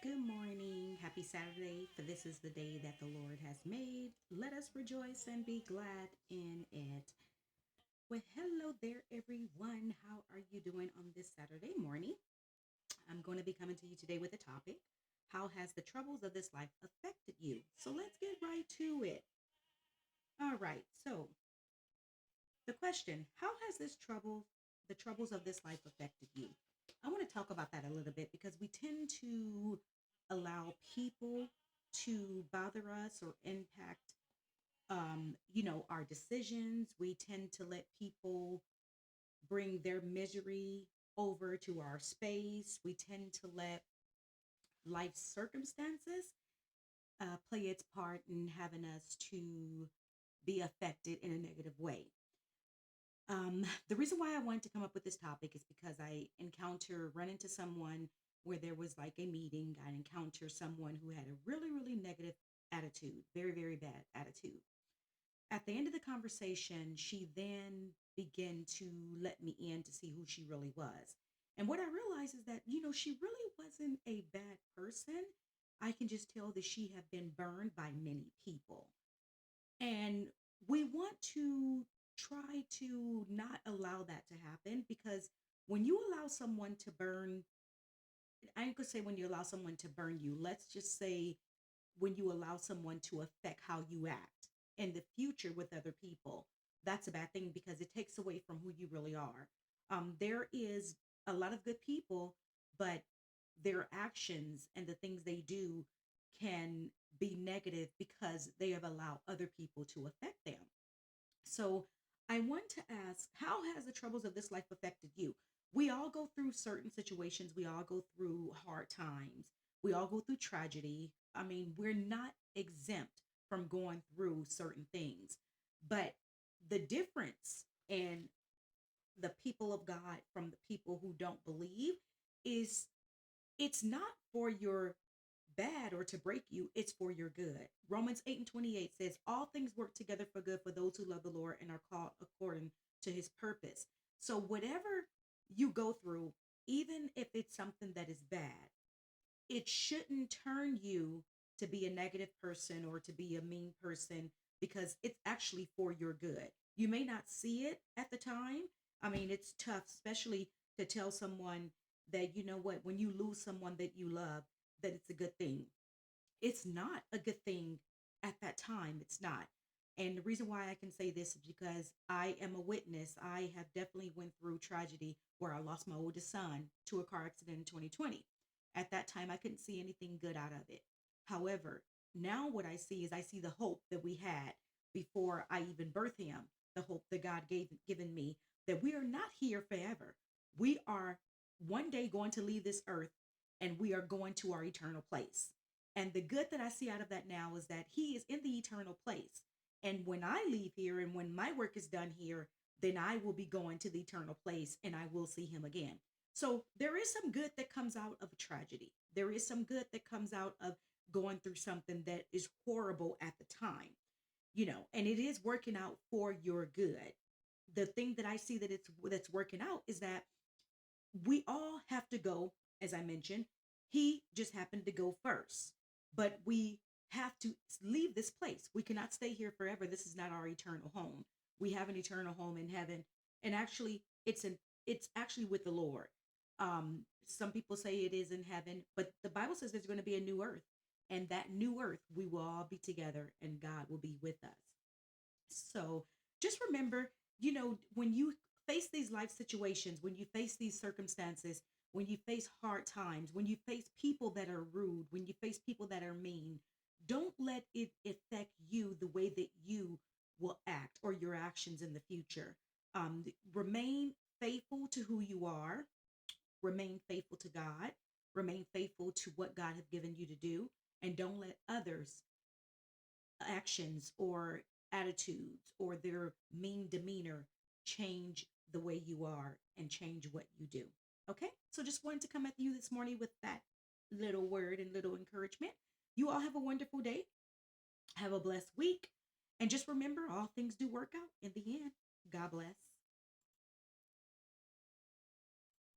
Good morning. Happy Saturday, for this is the day that the Lord has made. Let us rejoice and be glad in it. Well, hello there, everyone. How are you doing on this Saturday morning? I'm going to be coming to you today with a topic. How has the troubles of this life affected you? So let's get right to it. All right. So, the question, how has the troubles of this life affected you? I want to talk about that a little bit because we tend to allow people to bother us or impact our decisions. We tend to let people bring their misery over to our space. We tend to let life circumstances play its part in having us to be affected in a negative way. The reason why I wanted to come up with this topic is because run into someone where there was like a meeting. I encountered someone who had a really, really negative attitude, very, very bad attitude. At the end of the conversation, she then began to let me in to see who she really was. And what I realized is that, she really wasn't a bad person. I can just tell that she had been burned by many people. And we want to try to not allow that to happen because when you allow someone to burn, I ain't gonna say when you allow someone to burn you, let's just say when you allow someone to affect how you act in the future with other people, that's a bad thing because it takes away from who you really are. There is a lot of good people, but their actions and the things they do can be negative because they have allowed other people to affect them. So I want to ask, how has the troubles of this life affected you? We all go through certain situations, we all go through hard times, we all go through tragedy. I mean, we're not exempt from going through certain things. But the difference in the people of God from the people who don't believe is it's not for your bad or to break you, it's for your good. Romans 8 and 28 says, all things work together for good for those who love the Lord and are called according to his purpose. So, whatever you go through, even if it's something that is bad, it shouldn't turn you to be a negative person or to be a mean person because it's actually for your good. You may not see it at the time. I mean, it's tough, especially to tell someone that, you know what, when you lose someone that you love, that it's a good thing. It's not a good thing at that time. It's not. And the reason why I can say this is because I am a witness. I have definitely went through tragedy where I lost my oldest son to a car accident in 2020. At that time, I couldn't see anything good out of it. However, now what I see is I see the hope that we had before I even birthed him, the hope that God gave given me that we are not here forever. We are one day going to leave this earth and we are going to our eternal place. And the good that I see out of that now is that he is in the eternal place. And when I leave here and when my work is done here, then I will be going to the eternal place and I will see him again. So there is some good that comes out of a tragedy. There is some good that comes out of going through something that is horrible at the time, and it is working out for your good. The thing that I see that's working out is that we all have to go, as I mentioned. He just happened to go first, but we have to leave this place. We cannot stay here forever. This is not our eternal home. We have an eternal home in heaven, and actually, it's actually with the Lord. Some people say it is in heaven, but the Bible says there's going to be a new earth, and that new earth we will all be together, and God will be with us. So just remember, when you face these life situations, when you face these circumstances, when you face hard times, when you face people that are rude, when you face people that are mean, don't let it affect you the way that you will act or your actions in the future. Remain faithful to who you are, remain faithful to God, remain faithful to what God has given you to do, and don't let others actions or attitudes or their mean demeanor change the way you are and change what you do. Okay? So just wanted to come at you this morning with that little word and little encouragement. You all have a wonderful day. Have a blessed week. And just remember, all things do work out in the end. God bless.